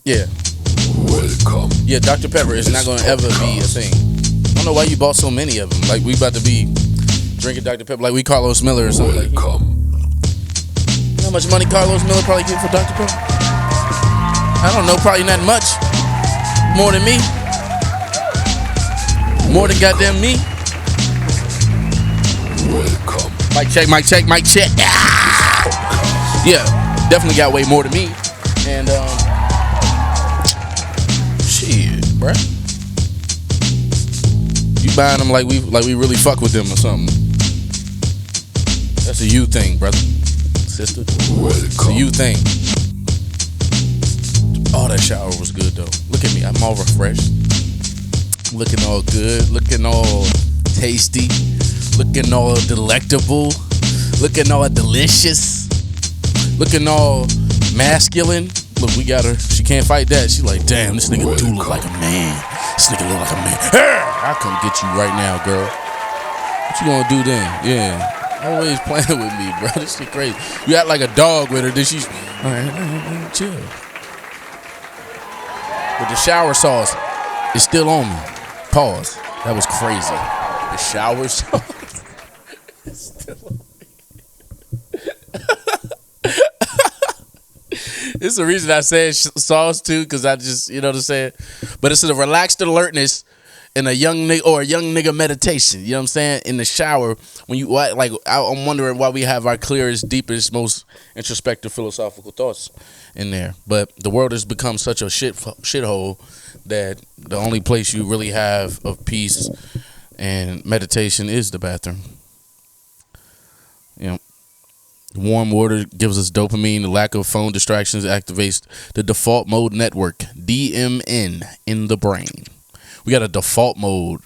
Yeah. Welcome. Yeah, Dr. Pepper is not going to ever be a thing. I don't know why you bought so many of them. Like, we about to be drinking Dr. Pepper like we Carlos Miller or something. Like, you know how much money Carlos Miller probably get for Dr. Pepper? I don't know, probably not much. More than me. More than goddamn me. Welcome. Mic check, mic check, mic check. Ah! Yeah, definitely got way more than me. And, shit, bruh. You buying them like we really fuck with them or something. That's a you thing, brother. Sister. Welcome. It's a you thing. Oh, that shower was good though. Look at me, I'm all refreshed. Looking all good, looking all tasty, looking all delectable, looking all delicious, looking all masculine. Look, we got her. She can't fight that. She like, damn, this nigga do look like a man. This nigga look like a man. I'll come get you right now, girl. What you gonna do then? Yeah. Always playing with me, bro. This shit crazy. You act like a dog with her, then she's all right, chill. But the shower sauce is still on me. Pause. That was crazy. The shower sauce is still on me. It's the reason I said sauce too, because I just, you know what I'm saying? But it's a relaxed alertness in a young nigga or a young nigga meditation. You know what I'm saying? In the shower, when you like, I'm wondering why we have our clearest, deepest, most introspective philosophical thoughts in there. But the world has become such a shithole that the only place you really have of peace and meditation is the bathroom. You know, warm water gives us dopamine. The lack of phone distractions activates the default mode network, DMN, in the brain. We got a default mode.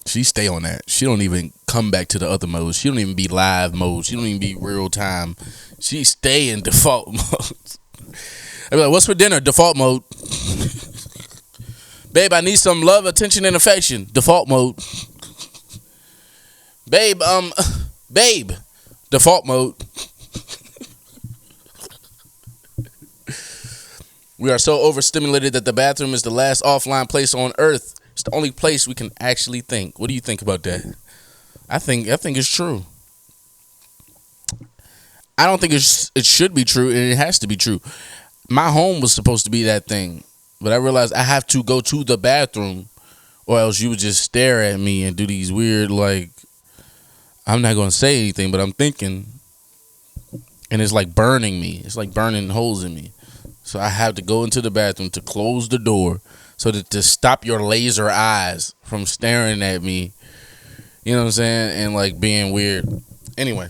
She stay on that. She don't even come back to the other modes. She don't even be live mode. She don't even be real time. She stay in default mode. I be like, what's for dinner? Default mode. Babe, I need some love, attention, and affection. Default mode. Babe, default mode. We are so overstimulated that the bathroom is the last offline place on earth. It's the only place we can actually think. What do you think about that? I think it's true. I don't think it should be true, and it has to be true. My home was supposed to be that thing, but I realized I have to go to the bathroom, or else you would just stare at me and do these weird, like, I'm not going to say anything, but I'm thinking, and it's like burning me. It's like burning holes in me. So I have to go into the bathroom to close the door so that to stop your laser eyes from staring at me. You know what I'm saying? And like being weird. Anyway.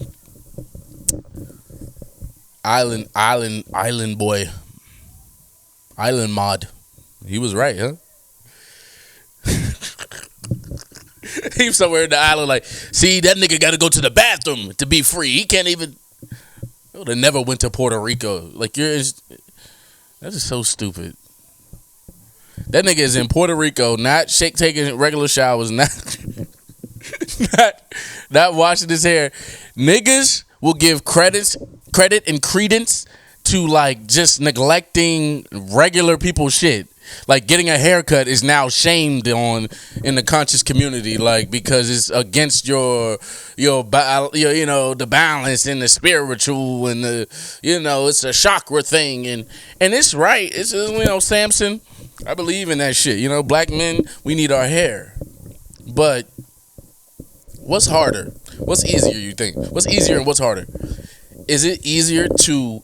Island boy. Island mod. He was right, huh? He's somewhere in the island like, see, that nigga got to go to the bathroom to be free. He can't even. I would have never went to Puerto Rico. Like, that is so stupid. That nigga is in Puerto Rico, not taking regular showers, not washing his hair. Niggas will give credit and credence to like just neglecting regular people's shit. Like getting a haircut is now shamed on in the conscious community, like because it's against your you know the balance and the spiritual and the it's a chakra thing and it's right. It's Samson. I believe in that shit. Black men, we need our hair, but what's harder? What's easier? You think? What's easier and what's harder? Is it easier to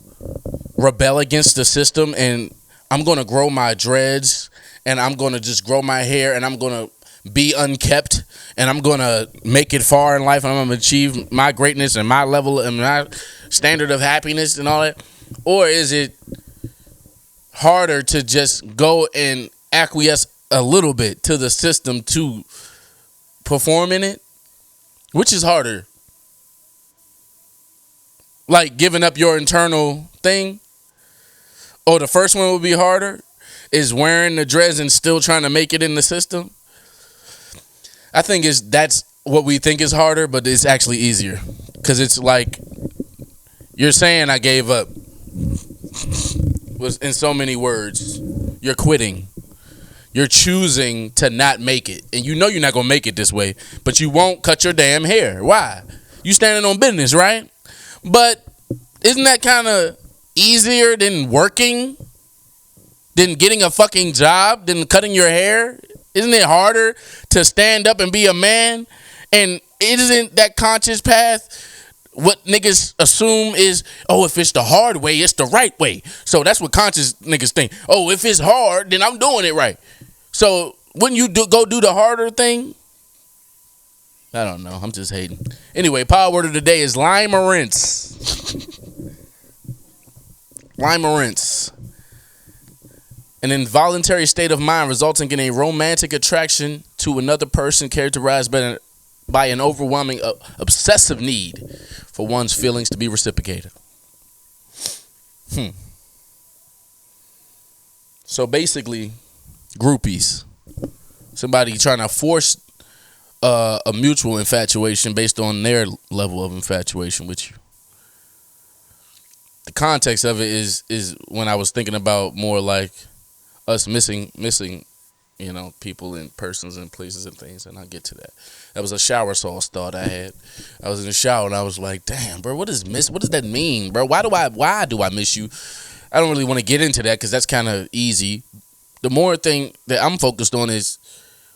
rebel against the system and I'm going to grow my dreads and I'm going to just grow my hair and I'm going to be unkept and I'm going to make it far in life and I'm going to achieve my greatness and my level and my standard of happiness and all that? Or is it harder to just go and acquiesce a little bit to the system to perform in it? Which is harder? Like giving up your internal thing? Oh, the first one would be harder, is wearing the dreads and still trying to make it in the system. I think that's what we think is harder, but it's actually easier. Because it's like, you're saying I gave up. was in so many words, you're quitting. You're choosing to not make it. And you know you're not going to make it this way, but you won't cut your damn hair. Why? You standing on business, right? But isn't that kind of easier than working? Than getting a fucking job? Than cutting your hair? Isn't it harder to stand up and be a man? And isn't that conscious path what niggas assume is, oh, if it's the hard way, it's the right way. So that's what conscious niggas think. Oh, if it's hard, then I'm doing it right. So when you go do the harder thing, I don't know. I'm just hating. Anyway, power word of the day is limerence. Limerence. An involuntary state of mind resulting in a romantic attraction to another person characterized by an overwhelming obsessive need for one's feelings to be reciprocated. So basically, groupies. Somebody trying to force a mutual infatuation based on their level of infatuation with you. The context of it is when I was thinking about more like us missing, people and persons and places and things, and I'll get to that. That was a shower sauce thought I had. I was in the shower and I was like, damn, bro, what does that mean, bro? Why do I miss you? I don't really want to get into that because that's kind of easy. The more thing that I'm focused on is,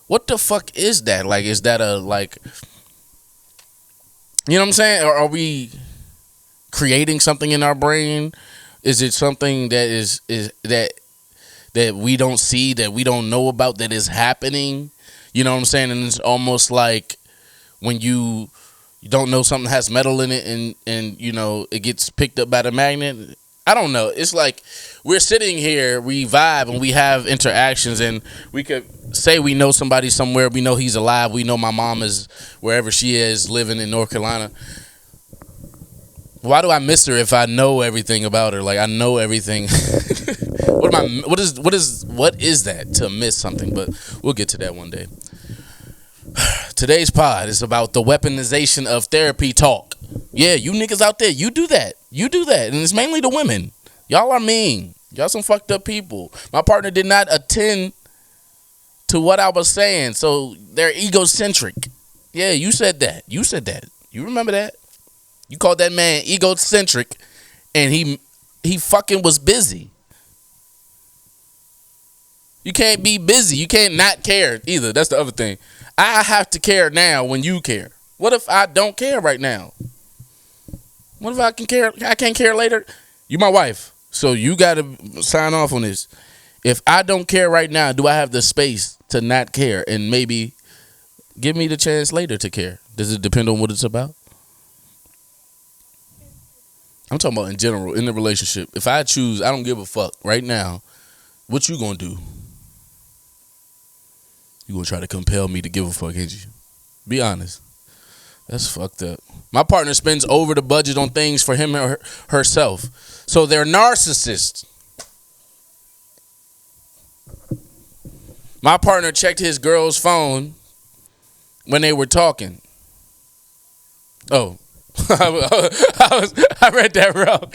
what the fuck is that? Like, is that a, like, you know what I'm saying? Or are we creating something in our brain? Is it something that is that we don't see, that we don't know about, that is happening? You know what I'm saying? And it's almost like when you don't know something has metal in it and it gets picked up by the magnet. I don't know. It's like we're sitting here, we vibe and we have interactions, and we could say we know somebody somewhere. We know he's alive. We know my mom is wherever she is, living in North Carolina. Why do I miss her if I know everything about her? Like, I know everything. What is that to miss something? But we'll get to that one day. Today's pod is about the weaponization of therapy talk. Yeah, you niggas out there, you do that. And it's mainly the women. Y'all are mean. Y'all some fucked up people. My partner did not attend to what I was saying, so they're egocentric. Yeah, you said that. You remember that? You called that man egocentric, and he fucking was busy. You can't be busy. You can't not care either. That's the other thing. I have to care now when you care. What if I don't care right now? What if I can't care later? You my wife, so you got to sign off on this. If I don't care right now, do I have the space to not care and maybe give me the chance later to care? Does it depend on what it's about? I'm talking about in general, in the relationship. If I choose, I don't give a fuck right now, what you gonna do? You gonna try to compel me to give a fuck, ain't you? Be honest. That's fucked up. My partner spends over the budget on things for him or herself. So they're narcissists. My partner checked his girl's phone when they were talking. Oh. I read that wrong.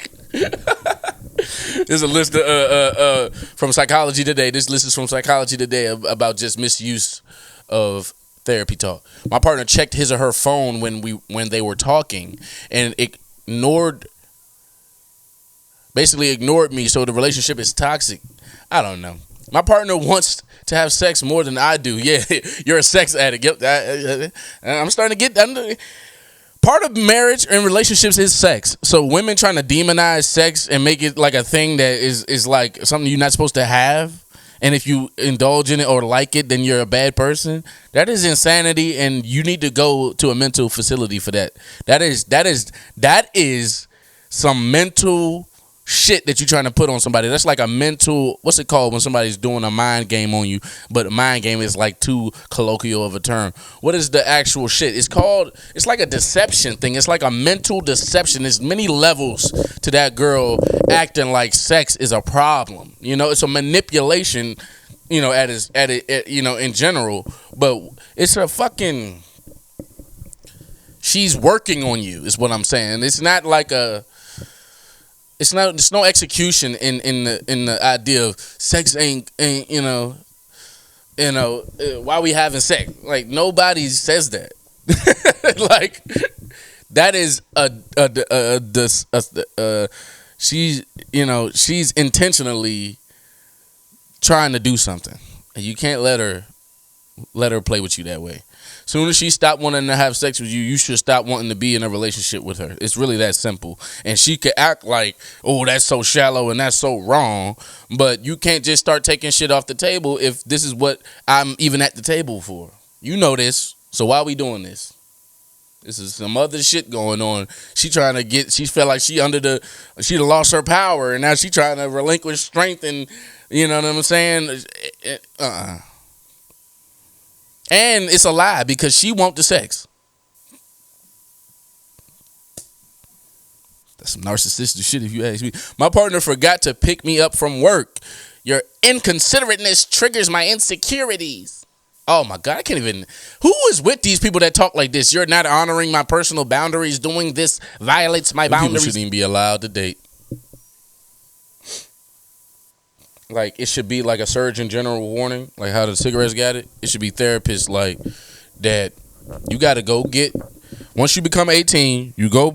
There's a list from Psychology Today. This list is from Psychology Today about just misuse of therapy talk. My partner checked his or her phone when they were talking and basically ignored me, so the relationship is toxic. I don't know. My partner wants to have sex more than I do. Yeah, you're a sex addict. Yep, I'm starting to get... Part of marriage and relationships is sex. So women trying to demonize sex and make it like a thing that is like something you're not supposed to have. And if you indulge in it or like it, then you're a bad person. That is insanity, and you need to go to a mental facility for that. That is some mental shit that you're trying to put on somebody. That's like a mental, what's it called when somebody's doing a mind game on you, but a mind game is like too colloquial of a term. What is the actual shit? It's like a deception thing. It's like a mental deception. There's many levels to that girl acting like sex is a problem. It's a manipulation, in general, but it's a fucking, she's working on you is what I'm saying. It's not like It's no execution in the idea of sex ain't why we having sex. Like nobody says that. Like that is she's intentionally trying to do something, and you can't let her play with you that way. Soon as she stop wanting to have sex with you, you should stop wanting to be in a relationship with her. It's really that simple. And she could act like, oh, that's so shallow and that's so wrong, but you can't just start taking shit off the table if this is what I'm even at the table for. You know this, so why are we doing this? This is some other shit going on. She felt like she lost her power, and now she trying to relinquish strength, and you know what I'm saying? And it's a lie because she want the sex. That's some narcissistic shit if you ask me. My partner forgot to pick me up from work. Your inconsiderateness triggers my insecurities. Oh my God, I can't even. Who is with these people that talk like this? You're not honoring my personal boundaries. Doing this violates my boundaries. People shouldn't even be allowed to date. Like, it should be like a Surgeon General warning, like how the cigarettes got it. It should be therapists like that. You got to go get, once you become 18, you go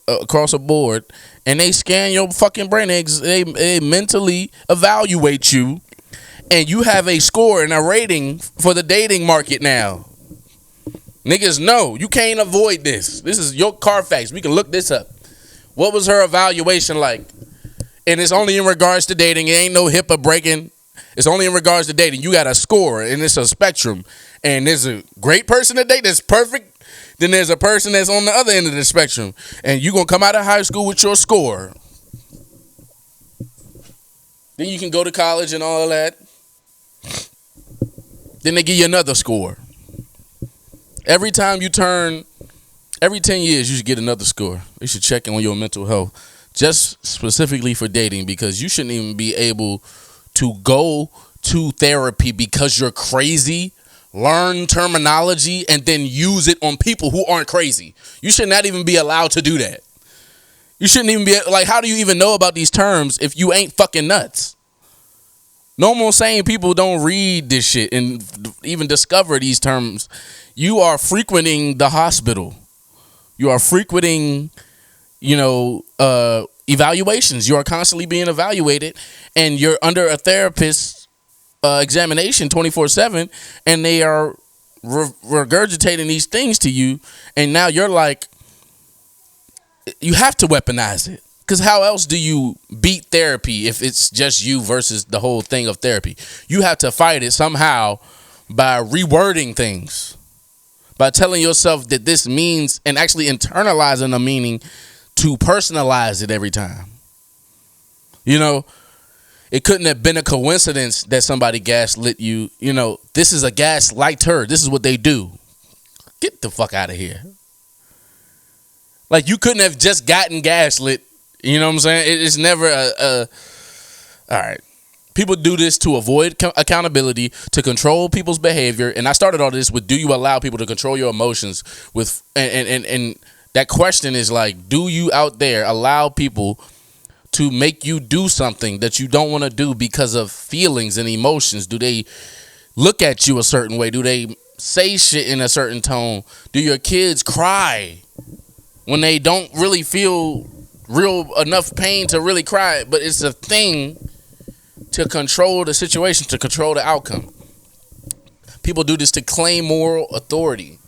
across a board and they scan your fucking brain. They mentally evaluate you, and you have a score and a rating for the dating market now. Niggas, no, you can't avoid this. This is your Carfax. We can look this up. What was her evaluation like? And it's only in regards to dating. It ain't no HIPAA breaking. It's only in regards to dating. You got a score, and it's a spectrum. And there's a great person to date that's perfect. Then there's a person that's on the other end of the spectrum. And you're going to come out of high school with your score. Then you can go to college and all of that. Then they give you another score. Every 10 years, you should get another score. You should check in on your mental health. Just specifically for dating, because you shouldn't even be able to go to therapy because you're crazy, learn terminology, and then use it on people who aren't crazy. You should not even be allowed to do that. You shouldn't even be, like, how do you even know about these terms if you ain't fucking nuts? Normal sane people don't read this shit and even discover these terms. You are frequenting the hospital. You are frequenting evaluations. You are constantly being evaluated, and you're under a therapist's examination 24/7, and they are regurgitating these things to you, and now you're like, you have to weaponize it, because how else do you beat therapy if it's just you versus the whole thing of therapy? You have to fight it somehow by rewording things, by telling yourself that this means, and actually internalizing a meaning to personalize it every time. It couldn't have been a coincidence that somebody gaslit you. This is a gaslighter. This is what they do. Get the fuck out of here. Like, you couldn't have just gotten gaslit. You know what I'm saying? It's never all right. People do this to avoid accountability, to control people's behavior. And I started all this with, do you allow people to control your emotions with, and that question is like, do you out there allow people to make you do something that you don't want to do because of feelings and emotions? Do they look at you a certain way? Do they say shit in a certain tone? Do your kids cry when they don't really feel real enough pain to really cry? But it's a thing to control the situation, to control the outcome. People do this to claim moral authority.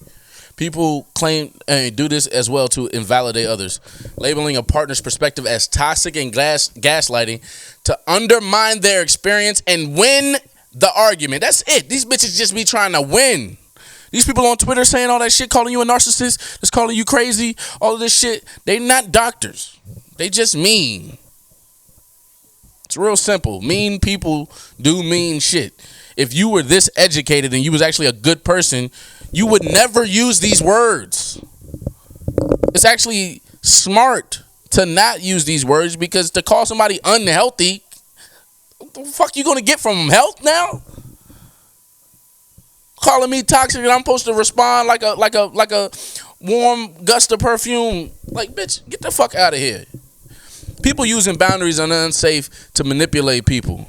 People claim and do this as well to invalidate others, labeling a partner's perspective as toxic and gaslighting to undermine their experience and win the argument. That's it. These bitches just be trying to win. These people on Twitter saying all that shit, calling you a narcissist, just calling you crazy, all of this shit, they not doctors. They just mean. It's real simple. Mean people do mean shit. If you were this educated and you was actually a good person, you would never use these words. It's actually smart to not use these words, because to call somebody unhealthy, what the fuck you gonna get from them? Health now? Calling me toxic and I'm supposed to respond like a warm gust of perfume. Like, bitch, get the fuck out of here. People using boundaries are unsafe to manipulate people.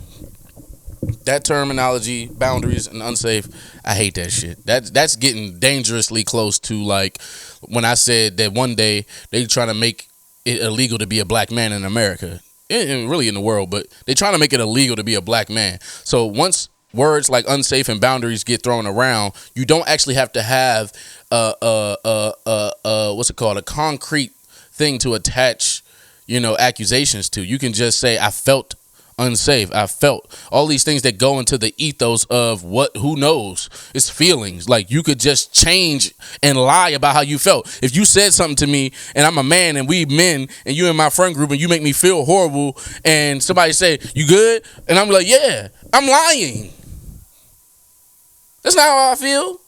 That terminology, boundaries and unsafe, I hate that shit. That's getting dangerously close to like when I said that one day they trying to make it illegal to be a black man in America, and really in the world, but they trying to make it illegal to be a black man. So once words like unsafe and boundaries get thrown around, you don't actually have to have what's it called, a concrete thing to attach, accusations to. You can just say, I felt unsafe. I felt all these things that go into the ethos of who knows? It's feelings. Like you could just change and lie about how you felt. If you said something to me and I'm a man and we men and you in my friend group and you make me feel horrible and somebody say, you good? And I'm like, yeah, I'm lying. That's not how I feel.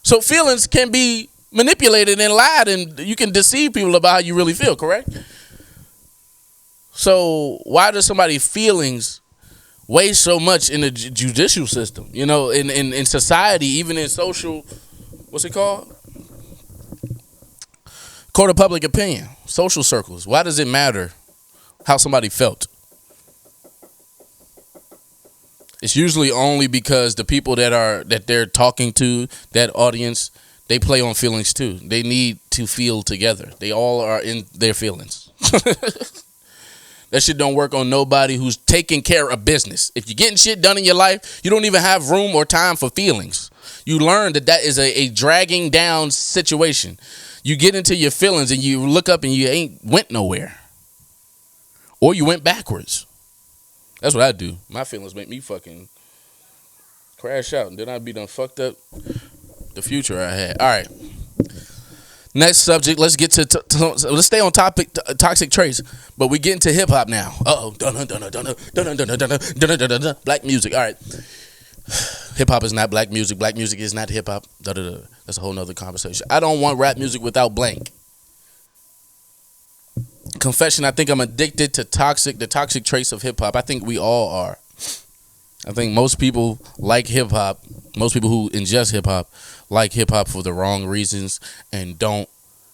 So feelings can be manipulated and lied, and you can deceive people about how you really feel, correct? So why does somebody's feelings weigh so much in the judicial system? In society, even in social, what's it called? Court of public opinion, social circles. Why does it matter how somebody felt? It's usually only because the people that they're talking to, that audience, they play on feelings too. They need to feel together. They all are in their feelings. That shit don't work on nobody who's taking care of business. If you're getting shit done in your life, you don't even have room or time for feelings. You learn that is a dragging down situation. You get into your feelings and you look up and you ain't went nowhere. Or you went backwards. That's what I do. My feelings make me fucking crash out. And then I'd be done fucked up the future I had. All right. Next subject. Let's get to let's stay on topic, toxic traits. But we get into hip hop now. Black music. All right. Hip hop is not black music. Black music is not hip hop. That's a whole nother conversation. I don't want rap music without blank. Confession, I think I'm addicted to the toxic traits of hip hop. I think we all are. I think most people like hip hop. Most people who ingest hip hop like hip hop for the wrong reasons and don't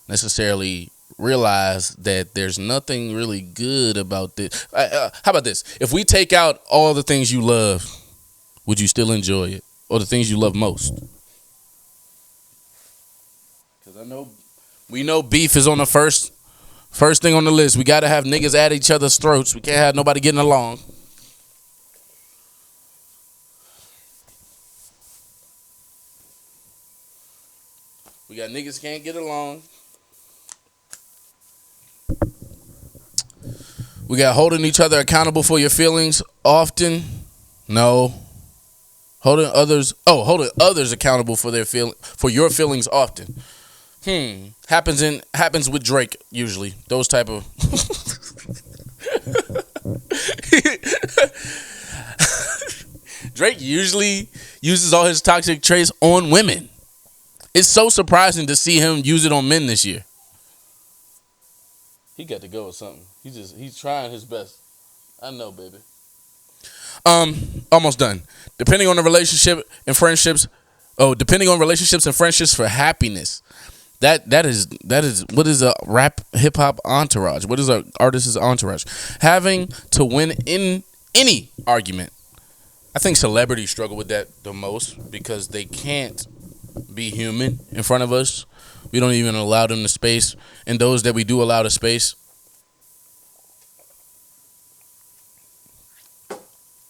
necessarily realize that there's nothing really good about this. How about this? If we take out all the things you love, would you still enjoy it? Or the things you love most? Because we know beef is on the first thing on the list. We got to have niggas at each other's throats. We can't have nobody getting along. We got niggas can't get along. We got holding each other accountable for your feelings often. No. Holding others accountable for your feelings often. Happens with Drake usually. Those type of Drake usually uses all his toxic traits on women. It's so surprising to see him use it on men this year. He got to go with something. He's trying his best. I know, baby. Almost done. Depending on relationships and friendships for happiness. That is what is a rap hip hop entourage? What is an artist's entourage? Having to win in any argument. I think celebrities struggle with that the most because they can't be human in front of us. We don't even allow them the space, and those that we do allow the space,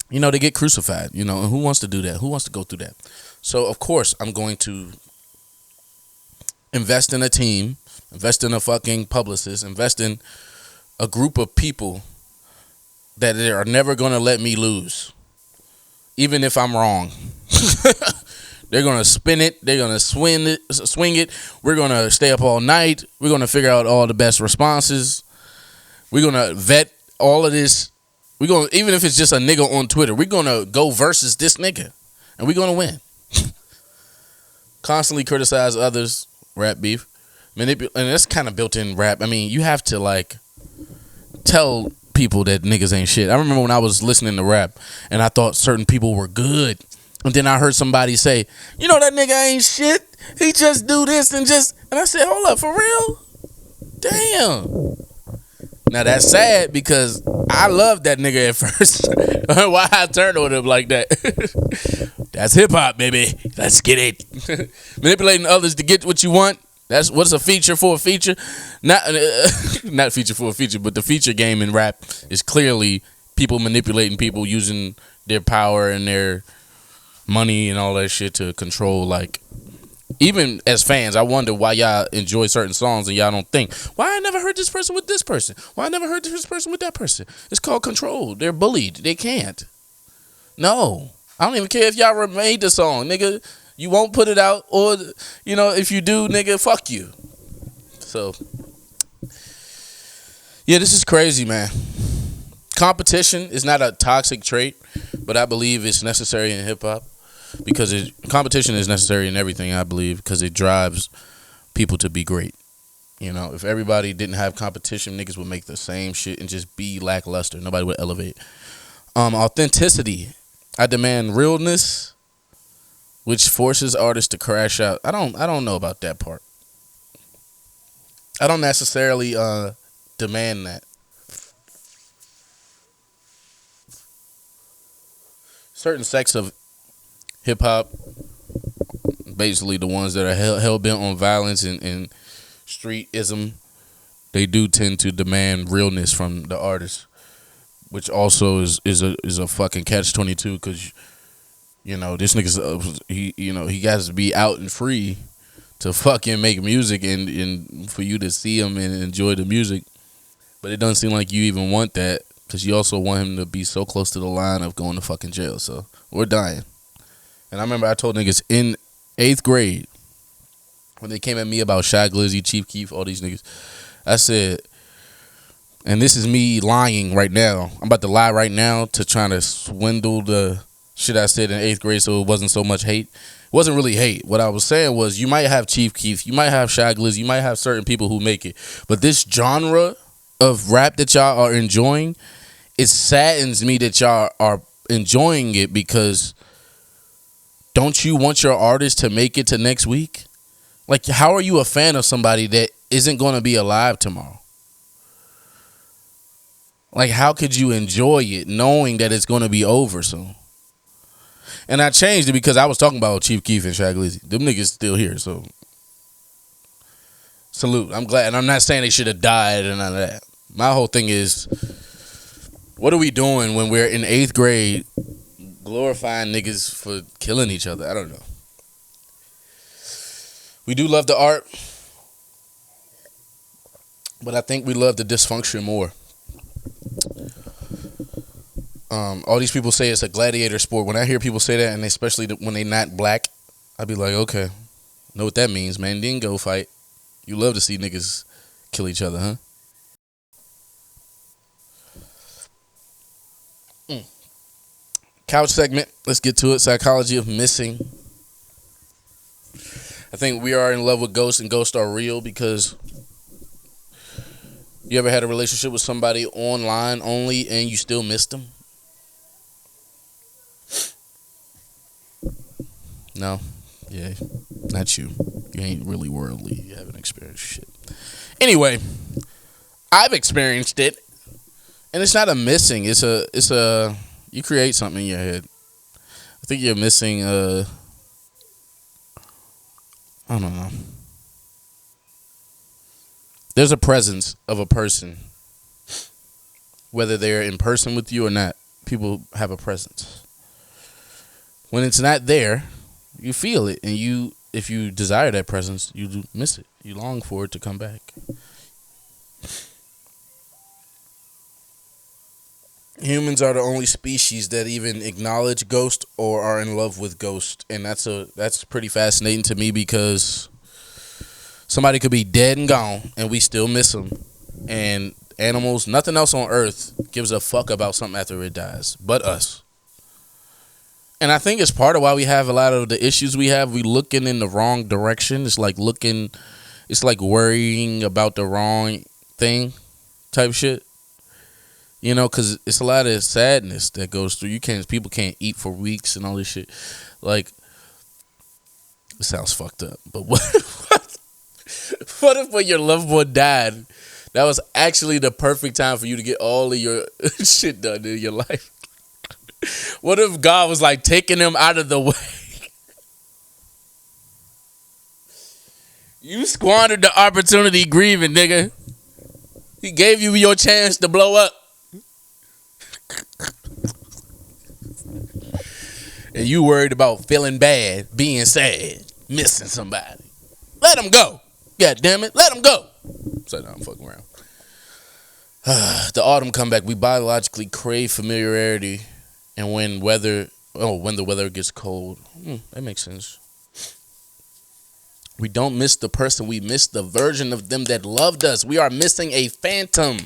they get crucified. And who wants to do that? Who wants to go through that? So of course I'm going to invest in a team, invest in a fucking publicist, invest in a group of people that they are never going to let me lose, even if I'm wrong. They're going to spin it. They're going to swing it. We're going to stay up all night. We're going to figure out all the best responses. We're going to vet all of this. Even if it's just a nigga on Twitter, we're going to go versus this nigga, and we're going to win. Constantly criticize others, rap beef, and that's kind of built in rap. I mean, you have to tell people that niggas ain't shit. I remember when I was listening to rap, and I thought certain people were good. And then I heard somebody say, that nigga ain't shit. He just do this and I said, hold up, for real? Damn. Now that's sad because I loved that nigga at first. Why I turned on him like that? That's hip hop, baby. Let's get it. Manipulating others to get what you want. That's what's a feature for a feature. Not feature for a feature, but the feature game in rap is clearly people manipulating people using their power and their money and all that shit to control. Like, even as fans, I wonder why y'all enjoy certain songs and y'all don't think, why I never heard this person with this person? Why I never heard this person with that person? It's called control. They're bullied. They can't. No. I don't even care if y'all made the song, nigga. You won't put it out, or, you know, if you do, nigga, fuck you. So, yeah, this is crazy, man. Competition is not a toxic trait, but I believe it's necessary in hip-hop because competition is necessary in everything, I believe, because it drives people to be great. You know, if everybody didn't have competition, niggas would make the same shit and just be lackluster. Nobody would elevate. Authenticity. I demand realness, which forces artists to crash out. I don't know about that part. I don't necessarily demand that. Certain sects of hip hop, basically the ones that are hell bent on violence and streetism, they do tend to demand realness from the artist, which also is a fucking catch-22 because, you know, this nigga's he got to be out and free to fucking make music and for you to see him and enjoy the music. But it doesn't seem like you even want that because you also want him to be so close to the line of going to fucking jail. So we're dying. And I remember I told niggas in 8th grade when they came at me about Shy Glizzy, Chief Keef, all these niggas, I said, and this is me lying right now. I'm about to lie right now to trying to swindle the shit I said in 8th grade so it wasn't so much hate. It wasn't really hate. What I was saying was you might have Chief Keef, you might have Shy Glizzy, you might have certain people who make it. But this genre of rap that y'all are enjoying, it saddens me that y'all are enjoying it because don't you want your artist to make it to next week? Like, how are you a fan of somebody that isn't going to be alive tomorrow? Like, how could you enjoy it knowing that it's going to be over soon? And I changed it because I was talking about Chief Keef and Shy Glizzy. Them niggas still here, so salute. I'm glad. And I'm not saying they should have died and none of that. My whole thing is, what are we doing when we're in 8th grade glorifying niggas for killing each other? I don't know. We do love the art, but I think we love the dysfunction more. All these people say it's a gladiator sport. When I hear people say that, and especially when they not black, I be like, okay, know what that means, man. Then go fight. You love to see niggas kill each other, huh? Couch segment. Let's get to it. Psychology of missing. I think we are in love with ghosts, and ghosts are real because you ever had a relationship with somebody online only and you still missed them? No? Yeah, not you. You ain't really worldly. You haven't experienced shit. Anyway, I've experienced it, and it's not a missing. It's a you create something in your head. I think you're missing I don't know. There's a presence of a person, whether they're in person with you or not. People have a presence. When it's not there, you feel it, and if you desire that presence, you do miss it. You long for it to come back. Humans are the only species that even acknowledge ghosts or are in love with ghosts, and that's pretty fascinating to me because somebody could be dead and gone, and we still miss them. And animals, nothing else on Earth gives a fuck about something after it dies, but us. And I think it's part of why we have a lot of the issues we have. We looking in the wrong direction. It's like worrying about the wrong thing type shit. You know, because it's a lot of sadness that goes through. People can't eat for weeks and all this shit. Like, it sounds fucked up, but what? What if when your loved one died, that was actually the perfect time for you to get all of your shit done in your life? What if God was like taking them out of the way? You squandered the opportunity grieving, nigga. He gave you your chance to blow up. And you worried about feeling bad, being sad, missing somebody. Let him go. God damn it. Let him go. So now I'm fucking around. The autumn comeback. We biologically crave familiarity. And when the weather gets cold. That makes sense. We don't miss the person. We miss the version of them that loved us. We are missing a phantom.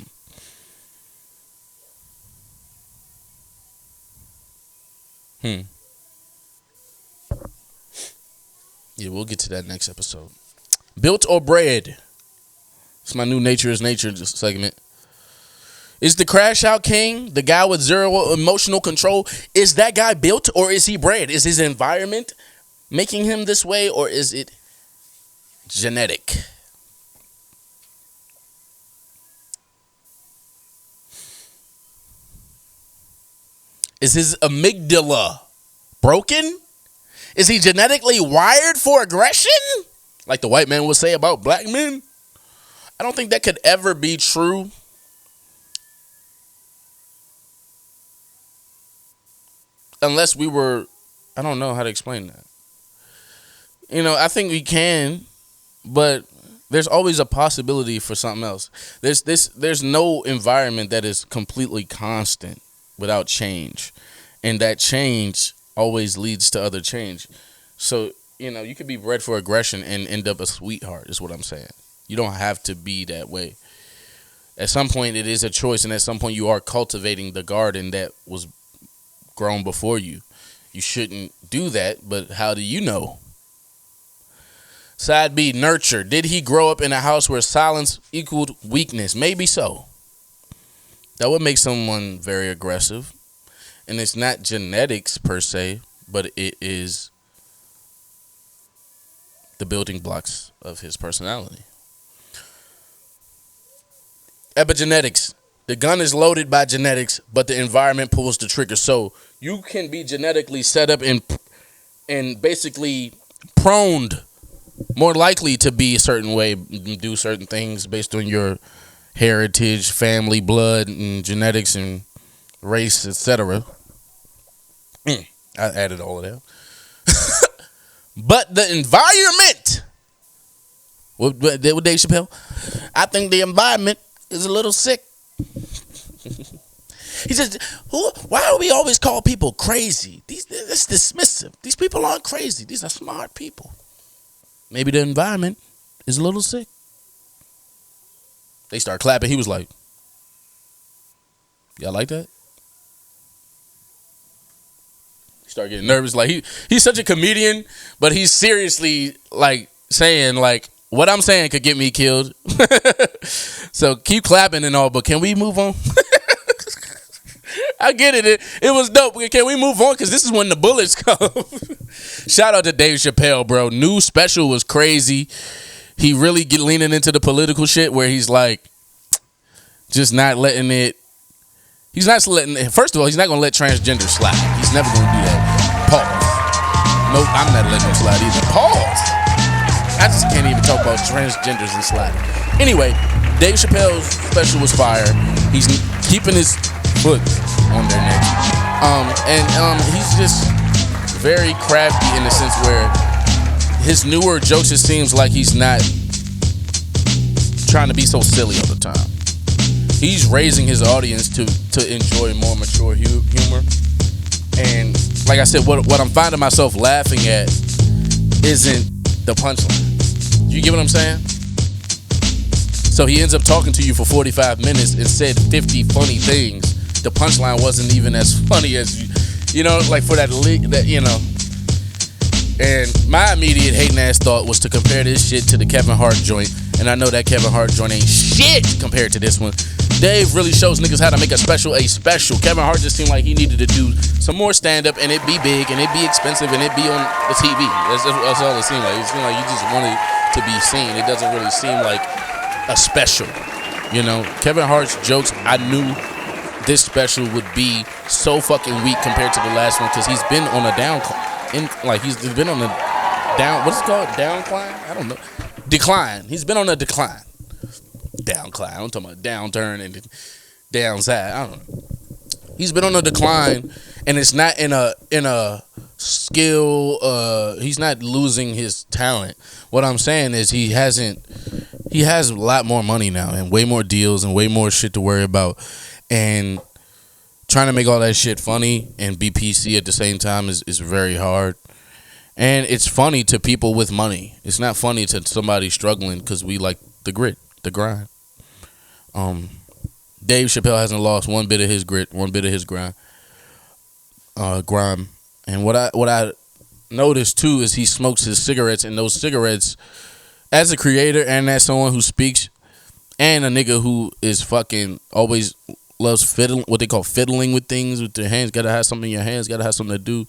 Yeah, we'll get to that next episode. Built or bred? It's my new Nature is Nature segment. Is the crash out king, the guy with zero emotional control, is that guy built or is he bred? Is his environment making him this way or is it genetic? Is his amygdala broken? Is he genetically wired for aggression? Like the white man would say about black men? I don't think that could ever be true. Unless we were, I don't know how to explain that. You know, I think we can, but there's always a possibility for something else. There's no environment that is completely constant without change. And that change always leads to other change. So, you know, you could be bred for aggression and end up a sweetheart, is what I'm saying. You don't have to be that way. At some point, it is a choice, and at some point, you are cultivating the garden that was grown before you. You shouldn't do that, but how do you know? Side B, nurture. Did he grow up in a house where silence equaled weakness? Maybe so. That would make someone very aggressive. And it's not genetics per se, but it is the building blocks of his personality. Epigenetics. The gun is loaded by genetics, but the environment pulls the trigger. So you can be genetically set up and basically proned, more likely to be a certain way, do certain things based on your heritage, family, blood, and genetics and race, etc. I added all of that. But the environment, what Dave Chappelle? I think the environment is a little sick. He says, why do we always call people crazy? That's dismissive. These people aren't crazy. These are smart people. Maybe the environment is a little sick. They start clapping. He was like, y'all like that? He started getting nervous. Like he's such a comedian, but he's seriously like saying like, what I'm saying could get me killed. So keep clapping and all, but can we move on? I get it. It was dope. Can we move on? Because this is when the bullets come. Shout out to Dave Chappelle, bro. New special was crazy. He really leaning into the political shit where he's like, just not letting it. He's not letting. First of all, he's not going to let transgender slide. He's never going to do that. Pause. Nope, I'm not letting him slide either. Pause. I just can't even talk about transgenders and sliding. Anyway, Dave Chappelle's special was fire. He's keeping his foot on their neck. And he's just very crafty in the sense where his newer jokes, it seems like he's not trying to be so silly all the time. He's raising his audience to enjoy more mature humor. And like I said, what I'm finding myself laughing at isn't the punchline. You get what I'm saying? So he ends up talking to you for 45 minutes and said 50 funny things. The punchline wasn't even as funny as you know, like for that, you know. And my immediate hating ass thought was to compare this shit to the Kevin Hart joint. And I know that Kevin Hart joint ain't shit compared to this one. Dave really shows niggas how to make a special. Kevin Hart just seemed like he needed to do some more stand-up and it be big and it be expensive and it be on the TV. That's all it seemed like. It seemed like you just wanted to be seen. It doesn't really seem like a special. You know, Kevin Hart's jokes, I knew this special would be so fucking weak compared to the last one because he's been on a he's been on a down, what's it called? Downcline? I don't know. Decline. He's been on a decline. Downcline. I'm talking about downturn and downside. I don't know. He's been on a decline, and it's not in a skill. He's not losing his talent. What I'm saying is he has a lot more money now and way more deals and way more shit to worry about, and trying to make all that shit funny and be PC at the same time is very hard. And it's funny to people with money. It's not funny to somebody struggling because we like the grit, the grind. Dave Chappelle hasn't lost one bit of his grit, one bit of his grime. And what I noticed too is he smokes his cigarettes, and those cigarettes, as a creator and as someone who speaks, and a nigga who is fucking always loves fiddling, what they call fiddling with things with their hands. Gotta have something in your hands. Gotta have something to do.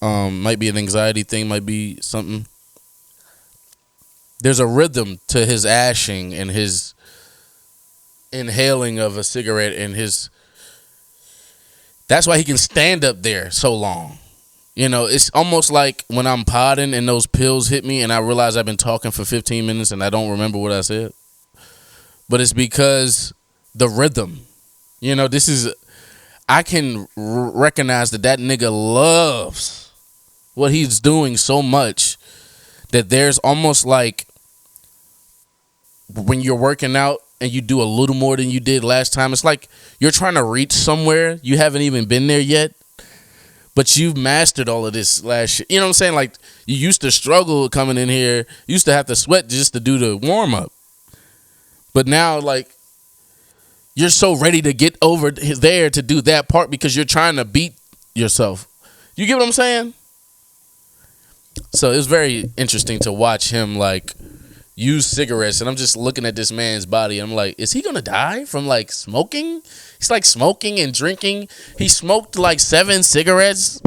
Might be an anxiety thing. Might be something. There's a rhythm to his ashing and his inhaling of a cigarette and his. That's why he can stand up there so long. You know, it's almost like when I'm podding and those pills hit me and I realize I've been talking for 15 minutes and I don't remember what I said. But it's because the rhythm. You know, this is. I can recognize that nigga loves what he's doing so much that there's almost like when you're working out and you do a little more than you did last time. It's like you're trying to reach somewhere. You haven't even been there yet, but you've mastered all of this last shit. You know what I'm saying? Like, you used to struggle coming in here. You used to have to sweat just to do the warm up. But now, like, you're so ready to get over there to do that part because you're trying to beat yourself. You get what I'm saying? So it's very interesting to watch him, like, use cigarettes. And I'm just looking at this man's body. I'm like, is he going to die from, like, smoking? He's, like, smoking and drinking. He smoked, like, 7 cigarettes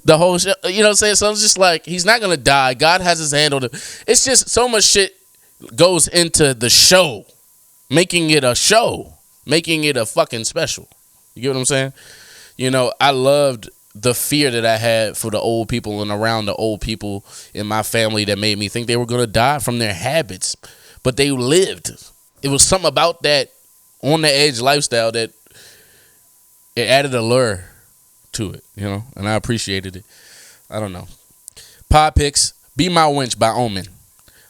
the whole show. You know what I'm saying? So it's just like, he's not going to die. God has his hand on it. It's just so much shit goes into the show, making it a show. Making it a fucking special. You get what I'm saying? You know, I loved the fear that I had for the old people and around the old people in my family that made me think they were going to die from their habits. But they lived. It was something about that on the edge lifestyle that it added a lure to it, you know? And I appreciated it. I don't know. Pod Picks, Be My Wench by Omen.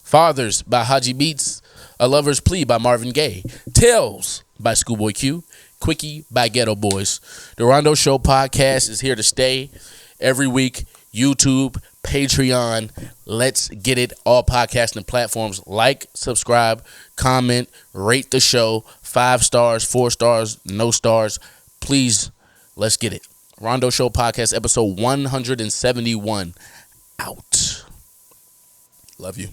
Fathers by Haji Beats. A Lover's Plea by Marvin Gaye. Tales by Schoolboy Q. Quickie by Ghetto Boys. The Rondo Show podcast is here to stay every week. YouTube, Patreon, let's get it. All podcasting platforms. Like, subscribe, comment, rate the show. 5 stars, 4 stars, no stars. Please, let's get it. Rondo Show podcast, episode 171. Out. Love you.